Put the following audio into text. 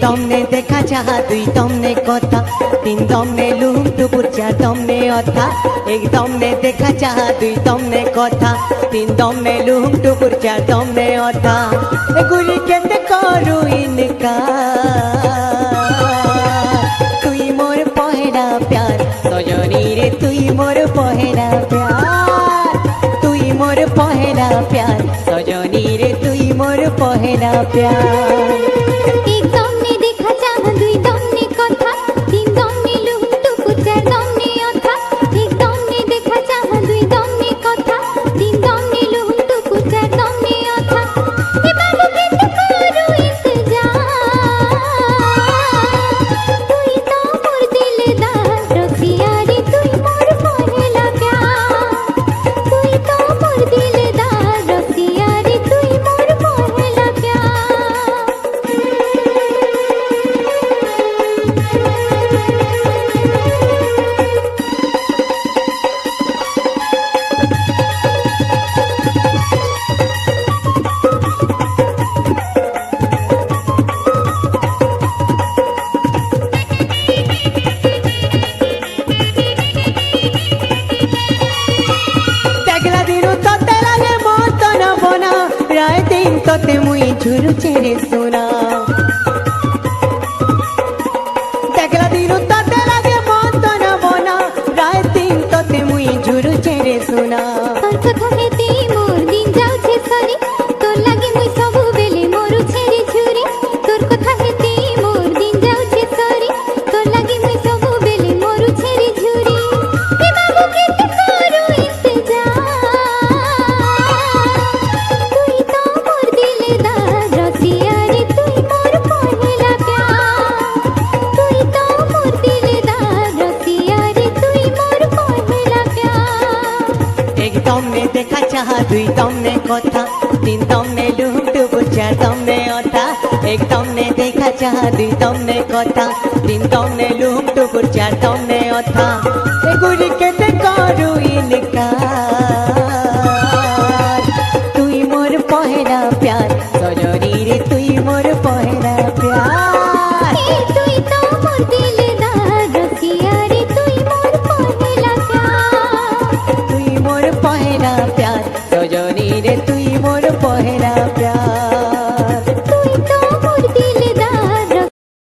দমনে দেখা চাহা দুই দমনে কথা তিন দমনে লুম টুকুর চার দমনে অথা এক দমনে দেখা চাহা দুই দমনে কথা তিন দমনে লুম টুকুর চার দমনে অথা এগুলি কেতে করু ইনকার তুই মোর পহেলা প্যার সজনী রে তুই মোর পহেলা প্যার তুই মোর পহেলা প্যার সজনী রে তুই মোর পহেলা প্যার एक दमने देखा चाह दुई दमने कथा तीन दमने लुम टुकुर चार दमने अथा एक दमने देखा चाह दुई दमने कथा तीन दमने लुम टुकुर चार दमने अथा ए बाबू केते करू इंतजार तुई तो मोर दिलदार रसिया रे तुई मोर पहेला प्यार तुई तो मोर दिलदार रसिया रे तुई मोर पहेला प्यार দেখলা দিন তোতে লাগে মত না বনা রায় দিন তোতে মুই ঝুরু ছেড়ে সোনা দেখলা দিন তোতে লাগে মত না বনা রায় দিন তোতে মুই ঝুরু ছেড়ে সোনা তোর কথা হেতে মোর দিন যাউছে সরি তোর লাগি মুই সবু বেলে মোরু ছেড়ে ঝুরি তোর কথা হেতে মোর দিন যাউছে সরি তোর লাগি মুই সবু বেলে মোরু ছেড়ে ঝুরি এ বাবু কেতে করু ইন্তজার তুই তো মোর দিলদার রসিয়া রে তুই মোর পহেলা প্যার তুই তো মোর দিলদার রসিয়া রে তুই মোর পহেলা প্যার এক দমনে দেখা চাহা দুই দমনে কথা তিন দমনে লুম টুকুর চার দমনে অথা এক দমনে দেখা চাহা দুই দমনে কথা তিন দমনে লুম টুকুর চার দমনে অথা এগুলি কেতে করু ইনকার তুই মোর পহেলা প্যার সজনী রে তুই মোর পহেলা প্যার এ তুই তো মোর দিলদার রসিয়া রে তুই মোর পহেলা প্যার তুই মোর পহেলা প্যার সজনী রে তুই মোর পহেলা প্যার